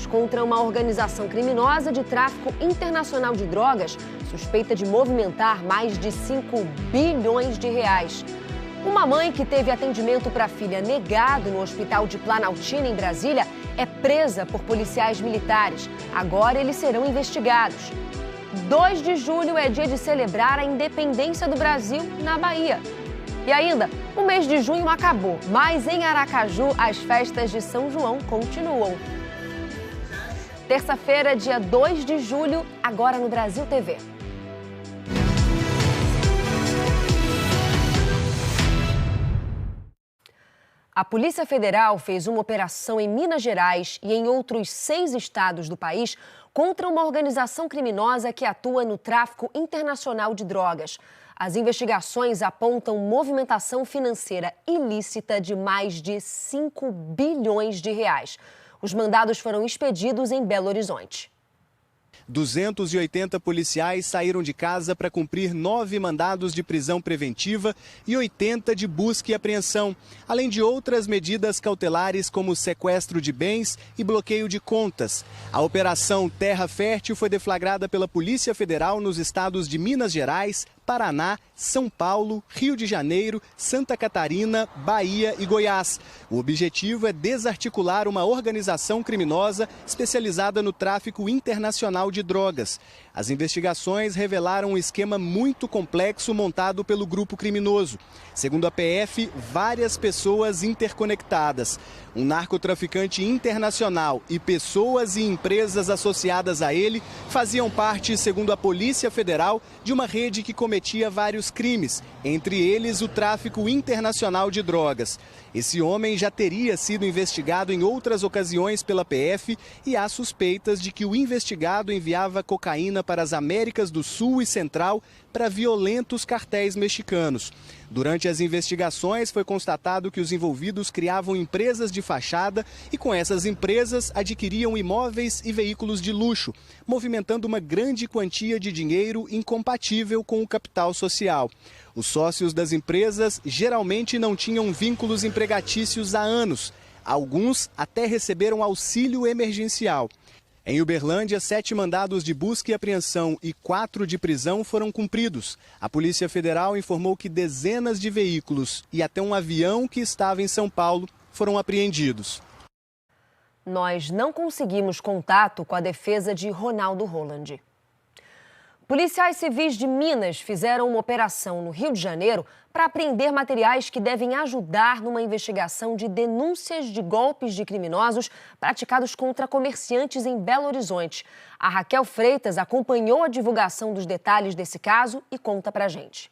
contra uma organização criminosa de tráfico internacional de drogas, suspeita de movimentar mais de 5 bilhões de reais. Uma mãe que teve atendimento para a filha negado no hospital de Planaltina, em Brasília, é presa por policiais militares. Agora eles serão investigados. 2 de julho é dia de celebrar a independência do Brasil na Bahia. E ainda, o mês de junho acabou, mas em Aracaju as festas de São João continuam. Terça-feira, dia 2 de julho, agora no Brasil TV. A Polícia Federal fez uma operação em Minas Gerais e em outros 6 estados do país contra uma organização criminosa que atua no tráfico internacional de drogas. As investigações apontam movimentação financeira ilícita de mais de 5 bilhões de reais. Os mandados foram expedidos em Belo Horizonte. 280 policiais saíram de casa para cumprir 9 mandados de prisão preventiva e 80 de busca e apreensão, além de outras medidas cautelares como sequestro de bens e bloqueio de contas. A Operação Terra Fértil foi deflagrada pela Polícia Federal nos estados de Minas Gerais, Paraná, São Paulo, Rio de Janeiro, Santa Catarina, Bahia e Goiás. O objetivo é desarticular uma organização criminosa especializada no tráfico internacional de drogas. As investigações revelaram um esquema muito complexo montado pelo grupo criminoso. Segundo a PF, várias pessoas interconectadas. Um narcotraficante internacional e pessoas e empresas associadas a ele faziam parte, segundo a Polícia Federal, de uma rede que cometia vários crimes, entre eles o tráfico internacional de drogas. Esse homem já teria sido investigado em outras ocasiões pela PF e há suspeitas de que o investigado enviava cocaína para as Américas do Sul e Central para violentos cartéis mexicanos. Durante as investigações foi constatado que os envolvidos criavam empresas de fachada e com essas empresas adquiriam imóveis e veículos de luxo, movimentando uma grande quantia de dinheiro incompatível com o capital social. Os sócios das empresas geralmente não tinham vínculos empregatícios há anos. Alguns até receberam auxílio emergencial. Em Uberlândia, 7 mandados de busca e apreensão e 4 de prisão foram cumpridos. A Polícia Federal informou que dezenas de veículos e até um avião que estava em São Paulo foram apreendidos. Nós não conseguimos contato com a defesa de Ronaldo Rolland. Policiais civis de Minas fizeram uma operação no Rio de Janeiro para apreender materiais que devem ajudar numa investigação de denúncias de golpes de criminosos praticados contra comerciantes em Belo Horizonte. A Raquel Freitas acompanhou a divulgação dos detalhes desse caso e conta pra gente.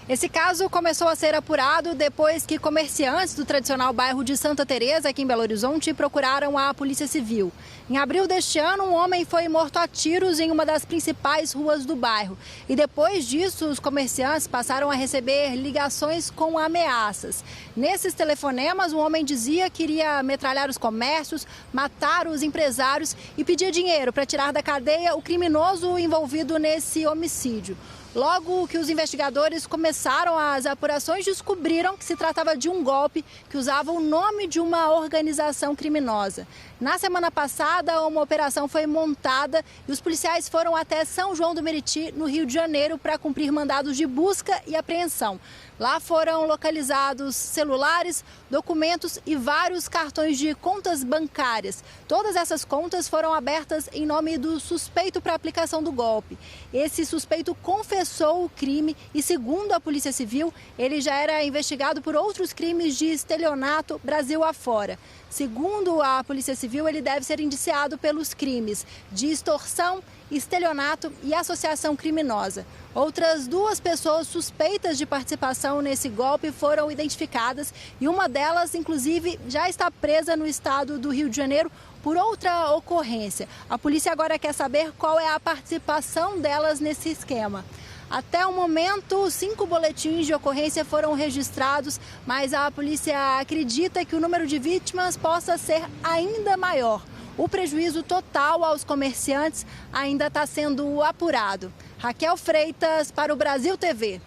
Esse caso começou a ser apurado depois que comerciantes do tradicional bairro de Santa Teresa, aqui em Belo Horizonte, procuraram a Polícia Civil. Em abril deste ano, um homem foi morto a tiros em uma das principais ruas do bairro. E depois disso, os comerciantes passaram a receber ligações com ameaças. Nesses telefonemas, o homem dizia que iria metralhar os comércios, matar os empresários e pedir dinheiro para tirar da cadeia o criminoso envolvido nesse homicídio. Logo que os investigadores começaram as apurações, descobriram que se tratava de um golpe que usava o nome de uma organização criminosa. Na semana passada, uma operação foi montada e os policiais foram até São João do Meriti, no Rio de Janeiro, para cumprir mandados de busca e apreensão. Lá foram localizados celulares, documentos e vários cartões de contas bancárias. Todas essas contas foram abertas em nome do suspeito para a aplicação do golpe. Esse suspeito confessou o crime e, segundo a Polícia Civil, ele já era investigado por outros crimes de estelionato Brasil afora. Segundo a Polícia Civil, ele deve ser indiciado pelos crimes de extorsão, estelionato e associação criminosa. Outras 2 pessoas suspeitas de participação nesse golpe foram identificadas e uma delas, inclusive, já está presa no estado do Rio de Janeiro por outra ocorrência. A polícia agora quer saber qual é a participação delas nesse esquema. Até o momento, 5 boletins de ocorrência foram registrados, mas a polícia acredita que o número de vítimas possa ser ainda maior. O prejuízo total aos comerciantes ainda está sendo apurado. Raquel Freitas, para o Brasil TV.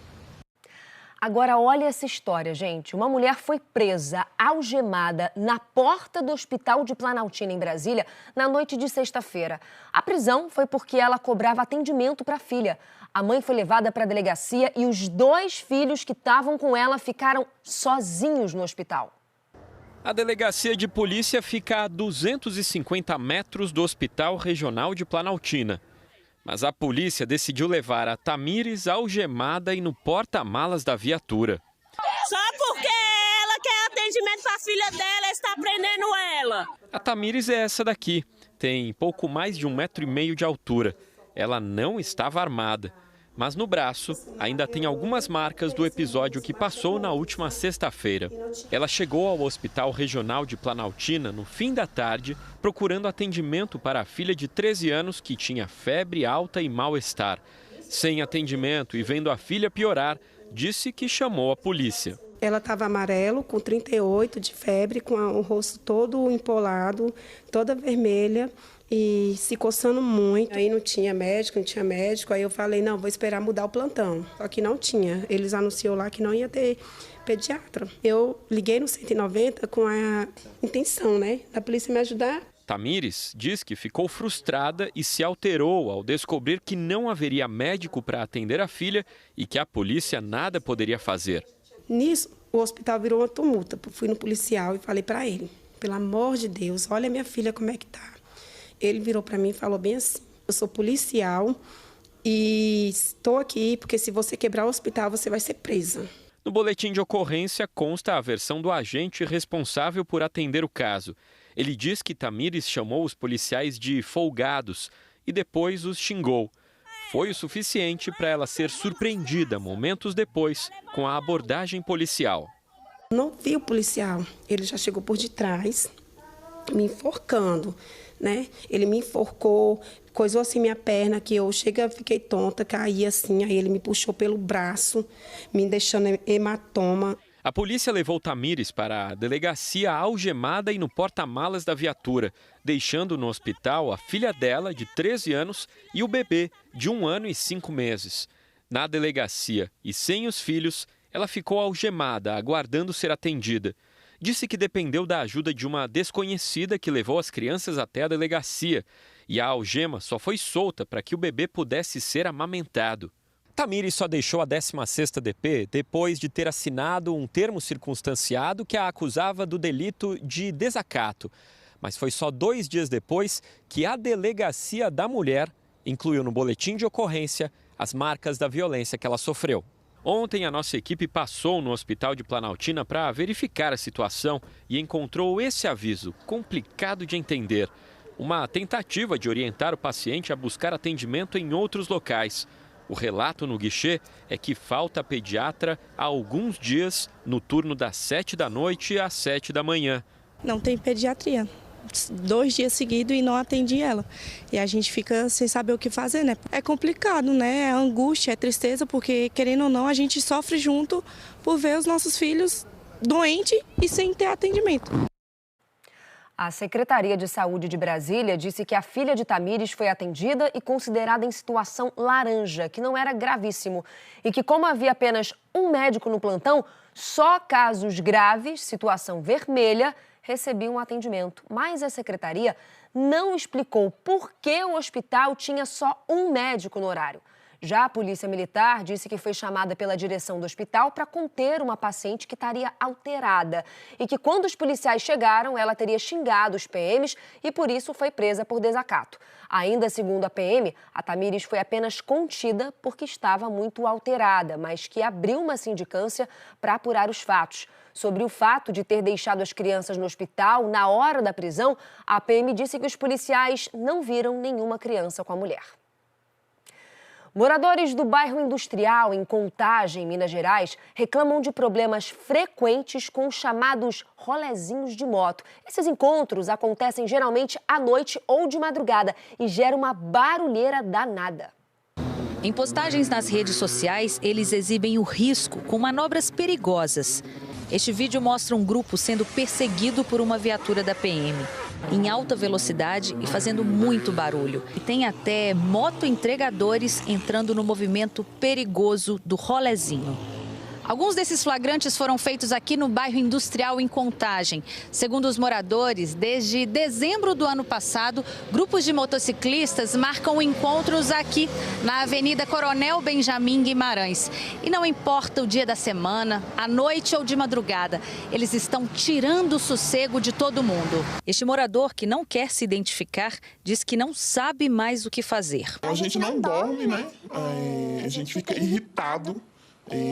Agora, olha essa história, gente. Uma mulher foi presa, algemada, na porta do Hospital de Planaltina, em Brasília, na noite de sexta-feira. A prisão foi porque ela cobrava atendimento para a filha. A mãe foi levada para a delegacia e os 2 filhos que estavam com ela ficaram sozinhos no hospital. A delegacia de polícia fica a 250 metros do Hospital Regional de Planaltina. Mas a polícia decidiu levar a Tamires algemada e no porta-malas da viatura. Só porque ela quer atendimento para a filha dela, está prendendo ela. A Tamires é essa daqui, tem pouco mais de 1,5 metro de altura. Ela não estava armada, mas no braço ainda tem algumas marcas do episódio que passou na última sexta-feira. Ela chegou ao Hospital Regional de Planaltina no fim da tarde, procurando atendimento para a filha de 13 anos que tinha febre alta e mal-estar. Sem atendimento e vendo a filha piorar, disse que chamou a polícia. Ela estava amarelo, com 38 de febre, com o rosto todo empolado, toda vermelha e se coçando muito. Aí não tinha médico. Aí eu falei, não, vou esperar mudar o plantão. Só que não tinha. Eles anunciou lá que não ia ter pediatra. Eu liguei no 190 com a intenção, da polícia me ajudar. Tamires diz que ficou frustrada e se alterou ao descobrir que não haveria médico para atender a filha e que a polícia nada poderia fazer. Nisso, o hospital virou uma tumulta. Fui no policial e falei para ele, pelo amor de Deus, olha minha filha como é que tá. Ele virou para mim e falou bem assim, eu sou policial e estou aqui porque se você quebrar o hospital, você vai ser presa. No boletim de ocorrência consta a versão do agente responsável por atender o caso. Ele diz que Tamires chamou os policiais de folgados e depois os xingou. Foi o suficiente para ela ser surpreendida momentos depois com a abordagem policial. Não vi o policial, ele já chegou por detrás, me enforcando, Ele me enforcou, coisou assim minha perna, que eu fiquei tonta, caí assim, aí ele me puxou pelo braço, me deixando hematoma. A polícia levou Tamires para a delegacia algemada e no porta-malas da viatura, deixando no hospital a filha dela, de 13 anos, e o bebê, de 1 ano e 5 meses. Na delegacia e sem os filhos, ela ficou algemada, aguardando ser atendida. Disse que dependeu da ajuda de uma desconhecida que levou as crianças até a delegacia. E a algema só foi solta para que o bebê pudesse ser amamentado. Tamires só deixou a 16ª DP depois de ter assinado um termo circunstanciado que a acusava do delito de desacato. Mas foi só 2 dias depois que a Delegacia da Mulher incluiu no boletim de ocorrência as marcas da violência que ela sofreu. Ontem, a nossa equipe passou no Hospital de Planaltina para verificar a situação e encontrou esse aviso, complicado de entender. Uma tentativa de orientar o paciente a buscar atendimento em outros locais. O relato no guichê é que falta pediatra há alguns dias, no turno das 7 da noite às 7 da manhã. Não tem pediatria. 2 dias seguidos e não atendi ela. E a gente fica sem saber o que fazer, É complicado, É angústia, é tristeza, porque querendo ou não, a gente sofre junto por ver os nossos filhos doentes e sem ter atendimento. A Secretaria de Saúde de Brasília disse que a filha de Tamires foi atendida e considerada em situação laranja, que não era gravíssimo. E que, como havia apenas um médico no plantão, só casos graves, situação vermelha, recebiam atendimento. Mas a secretaria não explicou por que o hospital tinha só um médico no horário. Já a Polícia Militar disse que foi chamada pela direção do hospital para conter uma paciente que estaria alterada e que quando os policiais chegaram, ela teria xingado os PMs e por isso foi presa por desacato. Ainda segundo a PM, a Tamires foi apenas contida porque estava muito alterada, mas que abriu uma sindicância para apurar os fatos. Sobre o fato de ter deixado as crianças no hospital na hora da prisão, a PM disse que os policiais não viram nenhuma criança com a mulher. Moradores do bairro Industrial, em Contagem, Minas Gerais, reclamam de problemas frequentes com os chamados rolezinhos de moto. Esses encontros acontecem geralmente à noite ou de madrugada e geram uma barulheira danada. Em postagens nas redes sociais, eles exibem o risco com manobras perigosas. Este vídeo mostra um grupo sendo perseguido por uma viatura da PM, em alta velocidade e fazendo muito barulho. E tem até moto-entregadores entrando no movimento perigoso do rolezinho. Alguns desses flagrantes foram feitos aqui no bairro Industrial, em Contagem. Segundo os moradores, desde dezembro do ano passado, grupos de motociclistas marcam encontros aqui na Avenida Coronel Benjamin Guimarães. E não importa o dia da semana, à noite ou de madrugada, eles estão tirando o sossego de todo mundo. Este morador, que não quer se identificar, diz que não sabe mais o que fazer. A gente não dorme, né? A gente fica irritado.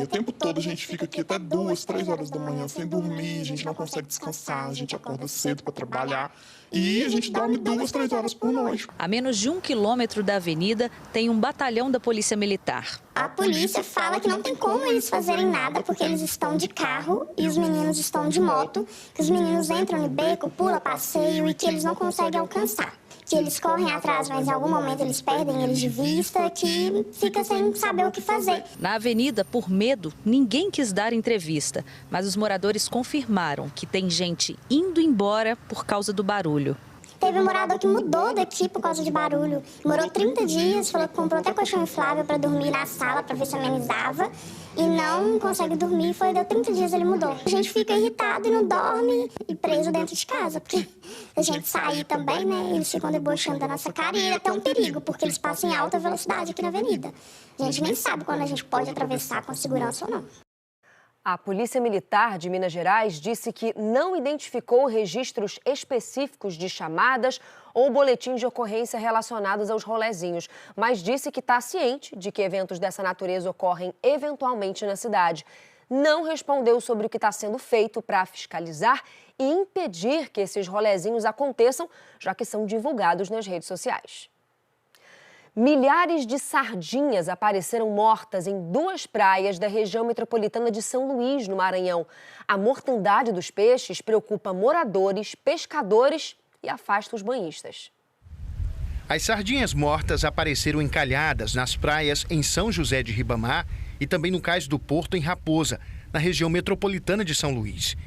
O tempo todo a gente fica aqui até 2, 3 horas da manhã sem dormir, a gente não consegue descansar, a gente acorda cedo para trabalhar e a gente dorme 2, 3 horas por noite. A menos de 1 quilômetro da avenida tem um batalhão da Polícia Militar. A polícia fala que não tem como eles fazerem nada porque eles estão de carro e os meninos estão de moto, que os meninos entram no beco, pula passeio e que eles não conseguem alcançar. Que eles correm atrás, mas em algum momento eles perdem eles de vista, que fica sem saber o que fazer. Na avenida, por medo, ninguém quis dar entrevista, mas os moradores confirmaram que tem gente indo embora por causa do barulho. Teve um morador que mudou daqui por causa de barulho. Morou 30 dias, falou que comprou até colchão inflável para dormir na sala, para ver se amenizava. E não consegue dormir, deu 30 dias ele mudou. A gente fica irritado e não dorme e preso dentro de casa. Porque a gente sair também, né, eles ficam debochando da nossa cara e é até um perigo, porque eles passam em alta velocidade aqui na avenida. A gente nem sabe quando a gente pode atravessar com segurança ou não. A Polícia Militar de Minas Gerais disse que não identificou registros específicos de chamadas ou boletins de ocorrência relacionados aos rolezinhos, mas disse que está ciente de que eventos dessa natureza ocorrem eventualmente na cidade. Não respondeu sobre o que está sendo feito para fiscalizar e impedir que esses rolezinhos aconteçam, já que são divulgados nas redes sociais. Milhares de sardinhas apareceram mortas em 2 praias da região metropolitana de São Luís, no Maranhão. A mortandade dos peixes preocupa moradores, pescadores e afasta os banhistas. As sardinhas mortas apareceram encalhadas nas praias em São José de Ribamar e também no Cais do Porto, em Raposa, na região metropolitana de São Luís.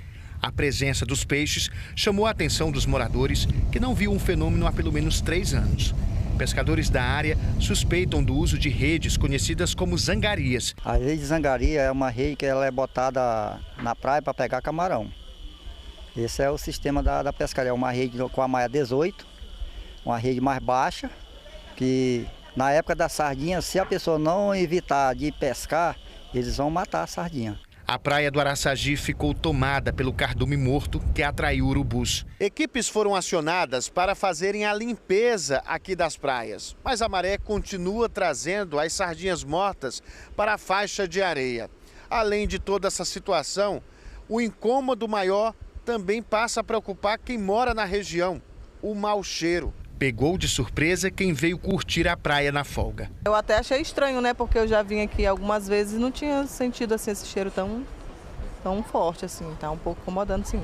A presença dos peixes chamou a atenção dos moradores, que não viam um fenômeno há pelo menos 3 anos. Pescadores da área suspeitam do uso de redes conhecidas como zangarias. A rede de zangaria é uma rede que ela é botada na praia para pegar camarão. Esse é o sistema da pescaria, é uma rede com a malha 18, uma rede mais baixa, que na época da sardinha, se a pessoa não evitar de pescar, eles vão matar a sardinha. A praia do Araçagi ficou tomada pelo cardume morto que atraiu urubus. Equipes foram acionadas para fazerem a limpeza aqui das praias, mas a maré continua trazendo as sardinhas mortas para a faixa de areia. Além de toda essa situação, o incômodo maior também passa a preocupar quem mora na região, o mau cheiro. Pegou de surpresa quem veio curtir a praia na folga. Eu até achei estranho, né? Porque eu já vim aqui algumas vezes e não tinha sentido assim, esse cheiro tão forte, assim. Tá um pouco incomodando, sim.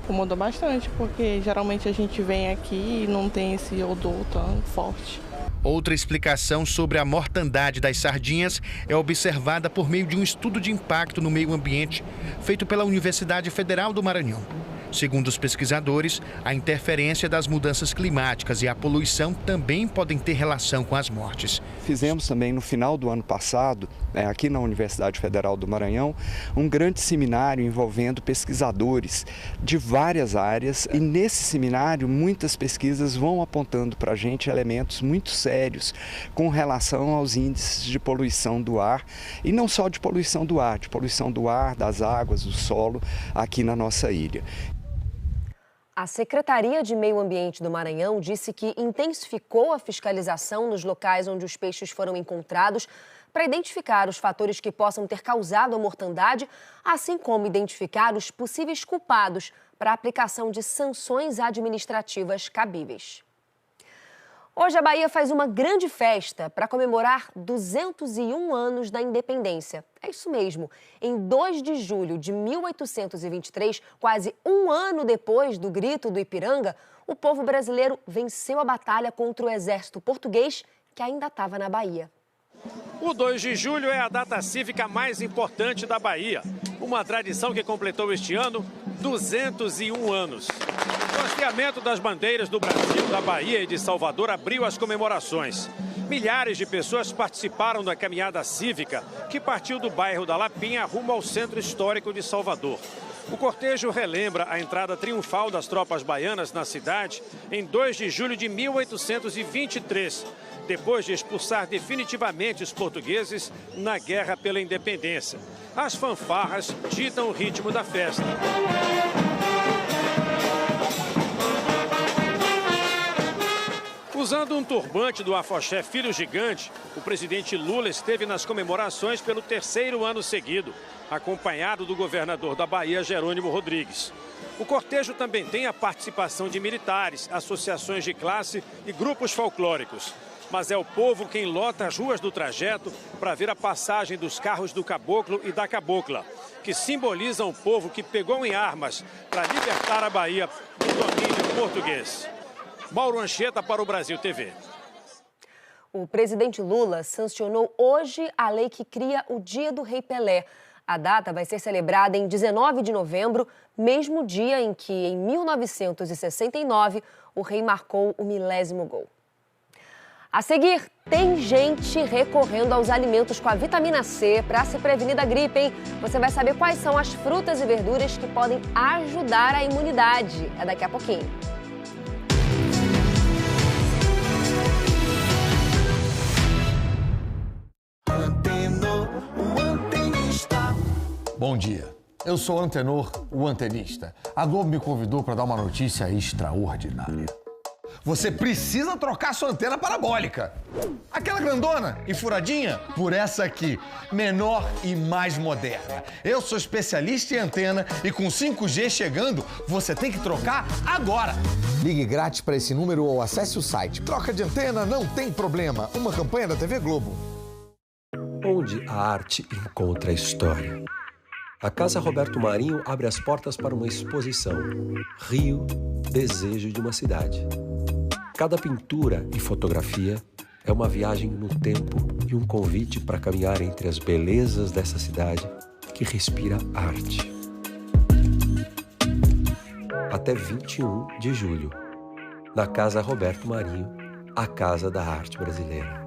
Incomodou bastante, porque geralmente a gente vem aqui e não tem esse odor tão forte. Outra explicação sobre a mortandade das sardinhas é observada por meio de um estudo de impacto no meio ambiente feito pela Universidade Federal do Maranhão. Segundo os pesquisadores, a interferência das mudanças climáticas e a poluição também podem ter relação com as mortes. Fizemos também no final do ano passado, aqui na Universidade Federal do Maranhão, um grande seminário envolvendo pesquisadores de várias áreas. E nesse seminário, muitas pesquisas vão apontando para a gente elementos muito sérios com relação aos índices de poluição do ar. E não só de poluição do ar, das águas, do solo aqui na nossa ilha. A Secretaria de Meio Ambiente do Maranhão disse que intensificou a fiscalização nos locais onde os peixes foram encontrados para identificar os fatores que possam ter causado a mortandade, assim como identificar os possíveis culpados para a aplicação de sanções administrativas cabíveis. Hoje a Bahia faz uma grande festa para comemorar 201 anos da independência. É isso mesmo, em 2 de julho de 1823, quase um ano depois do Grito do Ipiranga, o povo brasileiro venceu a batalha contra o exército português que ainda estava na Bahia. O 2 de julho é a data cívica mais importante da Bahia. Uma tradição que completou este ano 201 anos. O hasteamento das bandeiras do Brasil, da Bahia e de Salvador abriu as comemorações. Milhares de pessoas participaram da caminhada cívica que partiu do bairro da Lapinha rumo ao centro histórico de Salvador. O cortejo relembra a entrada triunfal das tropas baianas na cidade em 2 de julho de 1823, depois de expulsar definitivamente os portugueses na Guerra pela Independência. As fanfarras ditam o ritmo da festa. Usando um turbante do afoxé Filho Gigante, o presidente Lula esteve nas comemorações pelo 3º ano seguido, acompanhado do governador da Bahia, Jerônimo Rodrigues. O cortejo também tem a participação de militares, associações de classe e grupos folclóricos. Mas é o povo quem lota as ruas do trajeto para ver a passagem dos carros do caboclo e da cabocla, que simbolizam o povo que pegou em armas para libertar a Bahia do domínio português. Mauro Anchieta para o Brasil TV. O presidente Lula sancionou hoje a lei que cria o Dia do Rei Pelé. A data vai ser celebrada em 19 de novembro, mesmo dia em que, em 1969, o rei marcou o 1000º gol. A seguir, tem gente recorrendo aos alimentos com a vitamina C para se prevenir da gripe, hein? Você vai saber quais são as frutas e verduras que podem ajudar a imunidade. É daqui a pouquinho. Bom dia, eu sou Antenor, o antenista. A Globo me convidou para dar uma notícia extraordinária. Você precisa trocar sua antena parabólica. Aquela grandona e furadinha por essa aqui, menor e mais moderna. Eu sou especialista em antena e com 5G chegando, você tem que trocar agora. Ligue grátis para esse número ou acesse o site. Troca de antena não tem problema. Uma campanha da TV Globo. Onde a arte encontra a história. A Casa Roberto Marinho abre as portas para uma exposição. Rio, desejo de uma cidade. Cada pintura e fotografia é uma viagem no tempo e um convite para caminhar entre as belezas dessa cidade que respira arte. Até 21 de julho, na Casa Roberto Marinho, a Casa da Arte Brasileira.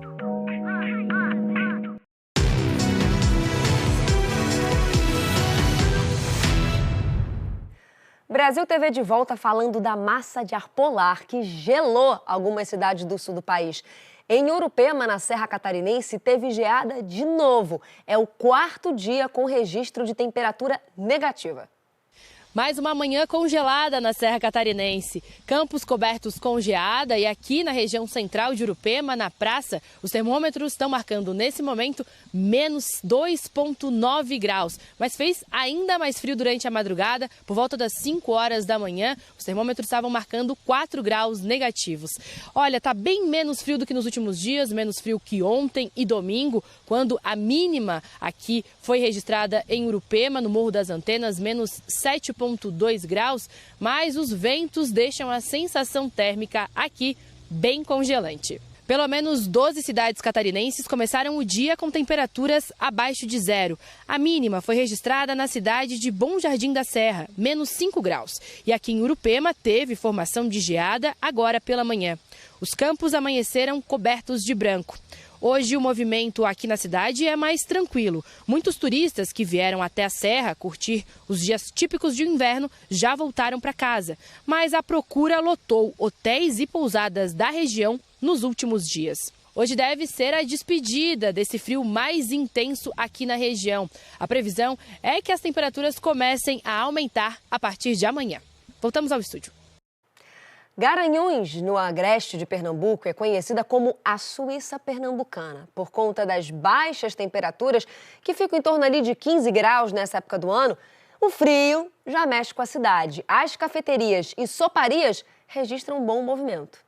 Brasil TV de volta falando da massa de ar polar que gelou algumas cidades do sul do país. Em Urupema, na Serra Catarinense, teve geada de novo. É o 4º dia com registro de temperatura negativa. Mais uma manhã congelada na Serra Catarinense. Campos cobertos com geada e aqui na região central de Urupema, na praça, os termômetros estão marcando nesse momento menos 2,9 graus. Mas fez ainda mais frio durante a madrugada. Por volta das 5 horas da manhã, os termômetros estavam marcando 4 graus negativos. Olha, tá bem menos frio do que nos últimos dias, menos frio que ontem e domingo, quando a mínima aqui foi registrada em Urupema, no Morro das Antenas, menos 7,2 graus, mas os ventos deixam a sensação térmica aqui bem congelante. Pelo menos 12 cidades catarinenses começaram o dia com temperaturas abaixo de zero. A mínima foi registrada na cidade de Bom Jardim da Serra, menos 5 graus. E aqui em Urupema teve formação de geada agora pela manhã. Os campos amanheceram cobertos de branco. Hoje o movimento aqui na cidade é mais tranquilo. Muitos turistas que vieram até a Serra curtir os dias típicos de inverno já voltaram para casa. Mas a procura lotou hotéis e pousadas da região nos últimos dias. Hoje deve ser a despedida desse frio mais intenso aqui na região. A previsão é que as temperaturas comecem a aumentar a partir de amanhã. Voltamos ao estúdio. Garanhuns, no agreste de Pernambuco, é conhecida como a Suíça pernambucana, por conta das baixas temperaturas, que ficam em torno ali de 15 graus nessa época do ano. O frio já mexe com a cidade. As cafeterias e soparias registram um bom movimento.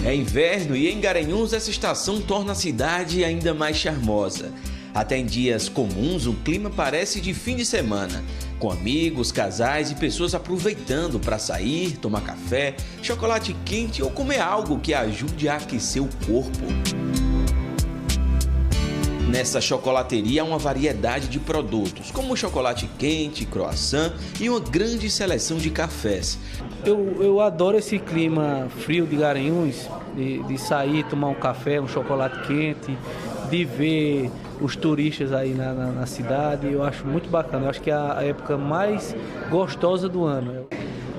É inverno e em Garanhuns essa estação torna a cidade ainda mais charmosa. Até em dias comuns o clima parece de fim de semana, com amigos, casais e pessoas aproveitando para sair, tomar café, chocolate quente ou comer algo que ajude a aquecer o corpo. Nessa chocolateria há uma variedade de produtos, como chocolate quente, croissant e uma grande seleção de cafés. Eu adoro esse clima frio de Garanhuns, de sair, tomar um café, um chocolate quente, de ver os turistas aí na cidade. Eu acho muito bacana, eu acho que é a época mais gostosa do ano.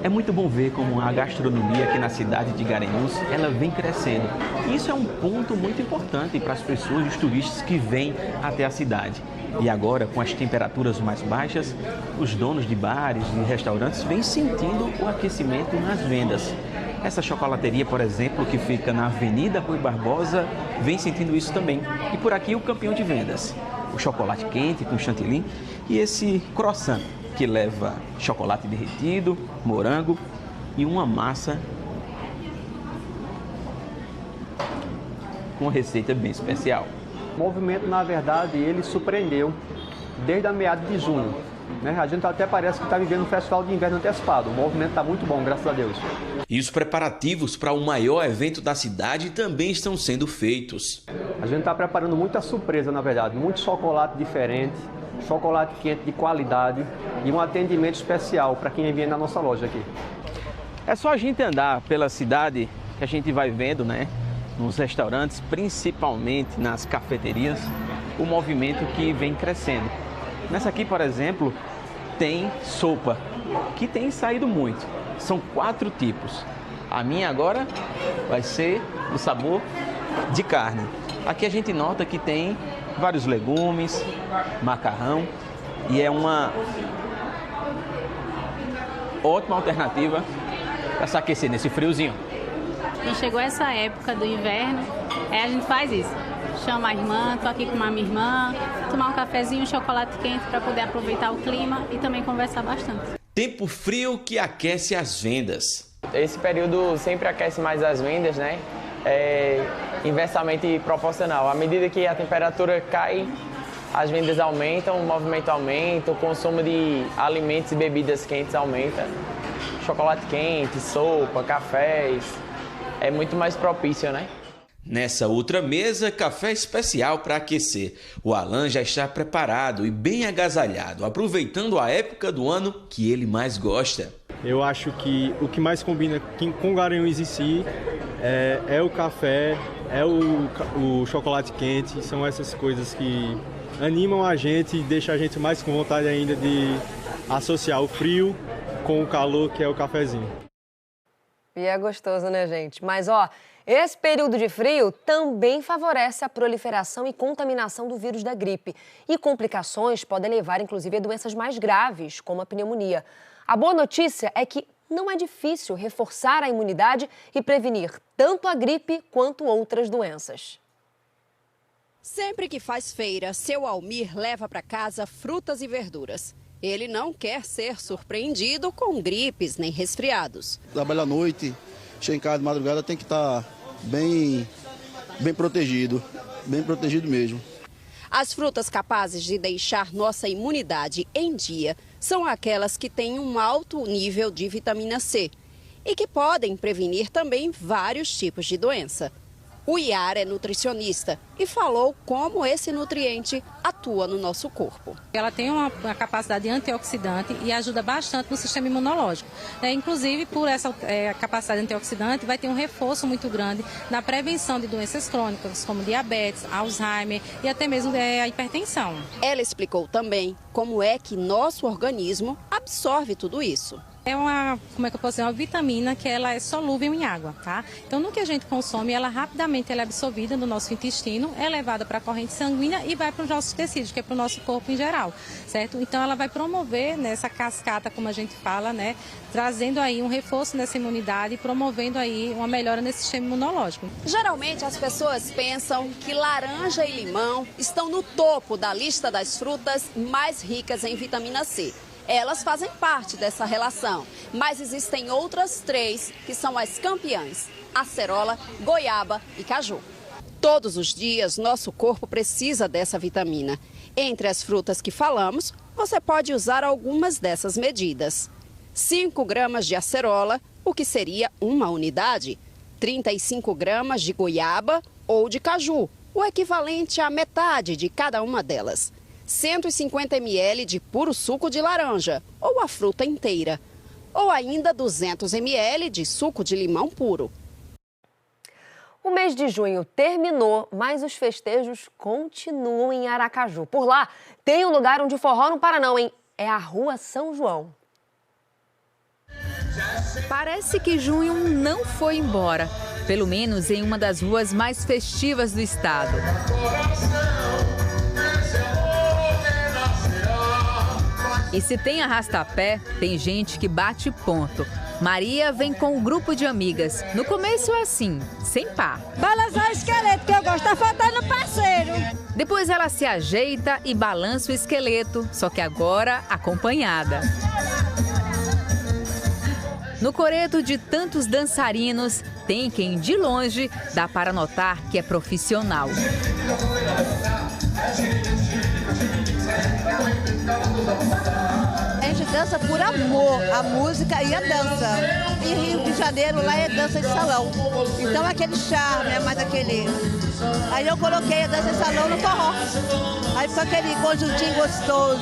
É muito bom ver como a gastronomia aqui na cidade de Garanhuns, ela vem crescendo. Isso é um ponto muito importante para as pessoas e os turistas que vêm até a cidade. E agora, com as temperaturas mais baixas, os donos de bares e restaurantes vêm sentindo o aquecimento nas vendas. Essa chocolateria, por exemplo, que fica na Avenida Rui Barbosa, vem sentindo isso também. E por aqui o campeão de vendas, o chocolate quente com chantilly e esse croissant, que leva chocolate derretido, morango e uma massa com receita bem especial. O movimento, na verdade, ele surpreendeu desde a meados de junho. A gente até parece que está vivendo um festival de inverno antecipado. O movimento está muito bom, graças a Deus. E os preparativos para o maior evento da cidade também estão sendo feitos. A gente está preparando muita surpresa, na verdade. Muito chocolate diferente, chocolate quente de qualidade e um atendimento especial para quem vem na nossa loja aqui. É só a gente andar pela cidade que a gente vai vendo, nos restaurantes, principalmente nas cafeterias, o movimento que vem crescendo. Nessa aqui, por exemplo, tem sopa, que tem saído muito. São 4 tipos. A minha agora vai ser do sabor de carne. Aqui a gente nota que tem vários legumes, macarrão, e é uma ótima alternativa para se aquecer nesse friozinho. E chegou essa época do inverno, a gente faz isso. Chama a irmã, tô aqui com uma minha irmã, tomar um cafezinho, um chocolate quente para poder aproveitar o clima e também conversar bastante. Tempo frio que aquece as vendas. Esse período sempre aquece mais as vendas, É inversamente proporcional. À medida que a temperatura cai, as vendas aumentam, o movimento aumenta, o consumo de alimentos e bebidas quentes aumenta. Chocolate quente, sopa, cafés, é muito mais propício, Nessa outra mesa, café especial para aquecer. O Alan já está preparado e bem agasalhado, aproveitando a época do ano que ele mais gosta. Eu acho que o que mais combina com Garanhuns em si é o café, é o chocolate quente. São essas coisas que animam a gente e deixam a gente mais com vontade ainda de associar o frio com o calor, que é o cafezinho. E é gostoso, né, gente? Mas, esse período de frio também favorece a proliferação e contaminação do vírus da gripe. E complicações podem levar, inclusive, a doenças mais graves, como a pneumonia. A boa notícia é que não é difícil reforçar a imunidade e prevenir tanto a gripe quanto outras doenças. Sempre que faz feira, seu Almir leva para casa frutas e verduras. Ele não quer ser surpreendido com gripes nem resfriados. Trabalha à noite, chega em casa de madrugada, tem que estar bem protegido mesmo. As frutas capazes de deixar nossa imunidade em dia são aquelas que têm um alto nível de vitamina C e que podem prevenir também vários tipos de doença. O Iara é nutricionista e falou como esse nutriente atua no nosso corpo. Ela tem uma capacidade antioxidante e ajuda bastante no sistema imunológico. Inclusive, por essa capacidade antioxidante, vai ter um reforço muito grande na prevenção de doenças crônicas, como diabetes, Alzheimer e até mesmo a hipertensão. Ela explicou também como é que nosso organismo absorve tudo isso. É uma vitamina que ela é solúvel em água, tá? Então, no que a gente consome, ela rapidamente é absorvida no nosso intestino, é levada para a corrente sanguínea e vai para os nossos tecidos, que é para o nosso corpo em geral, certo? Então, ela vai promover nessa cascata, como a gente fala, trazendo aí um reforço nessa imunidade e promovendo aí uma melhora nesse sistema imunológico. Geralmente, as pessoas pensam que laranja e limão estão no topo da lista das frutas mais ricas em vitamina C. Elas fazem parte dessa relação, mas existem outras 3 que são as campeãs: acerola, goiaba e caju. Todos os dias, nosso corpo precisa dessa vitamina. Entre as frutas que falamos, você pode usar algumas dessas medidas. 5 gramas de acerola, o que seria uma unidade. 35 gramas de goiaba ou de caju, o equivalente à metade de cada uma delas. 150 ml de puro suco de laranja, ou a fruta inteira. Ou ainda 200 ml de suco de limão puro. O mês de junho terminou, mas os festejos continuam em Aracaju. Por lá, tem um lugar onde forró não para não, hein? É a Rua São João. Parece que junho não foi embora, pelo menos em uma das ruas mais festivas do estado. E se tem arrastapé, tem gente que bate ponto. Maria vem com um grupo de amigas. No começo é assim, sem par. Balançar o esqueleto, que eu gosto, tá faltando parceiro. Depois ela se ajeita e balança o esqueleto, só que agora acompanhada. No coreto de tantos dançarinos, tem quem de longe dá para notar que é profissional. A gente dança por amor, a música e a dança. Em Rio de Janeiro, lá é dança de salão. Então aquele charme, é mais aquele... Aí eu coloquei a dança de salão no forró. Aí ficou aquele conjuntinho gostoso.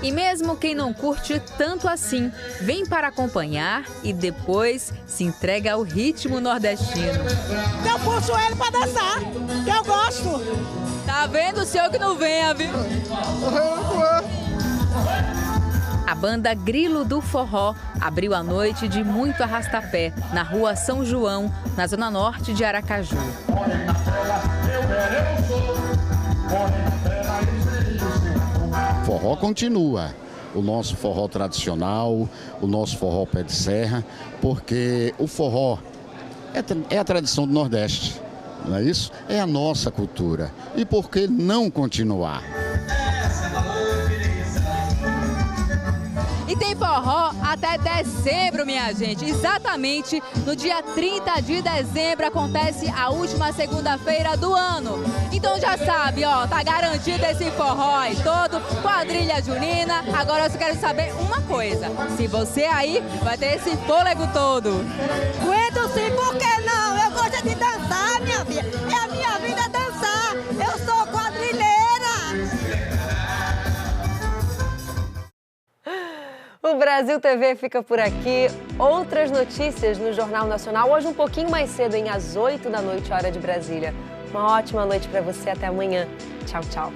E mesmo quem não curte tanto assim, vem para acompanhar e depois se entrega ao ritmo nordestino. Eu puxo ele para dançar, que eu gosto. Tá vendo o senhor que não venha, viu? A banda Grilo do Forró abriu a noite de muito arrastapé na Rua São João, na zona norte de Aracaju. Forró continua, o nosso forró tradicional, o nosso forró pé de serra, porque o forró é a tradição do Nordeste, não é isso? É a nossa cultura. E por que não continuar? E tem forró até dezembro, minha gente. Exatamente no dia 30 de dezembro acontece a última segunda-feira do ano. Então já sabe, ó, tá garantido esse forró aí todo, quadrilha junina. Agora eu só quero saber uma coisa, se você aí vai ter esse fôlego todo. Aguento sim, por que não? Eu gosto de dançar, minha filha. É a minha vida dançar. Eu sou quadrilheira. O Brasil TV fica por aqui. Outras notícias no Jornal Nacional, hoje um pouquinho mais cedo, às 8 da noite, hora de Brasília. Uma ótima noite para você, até amanhã. Tchau, tchau.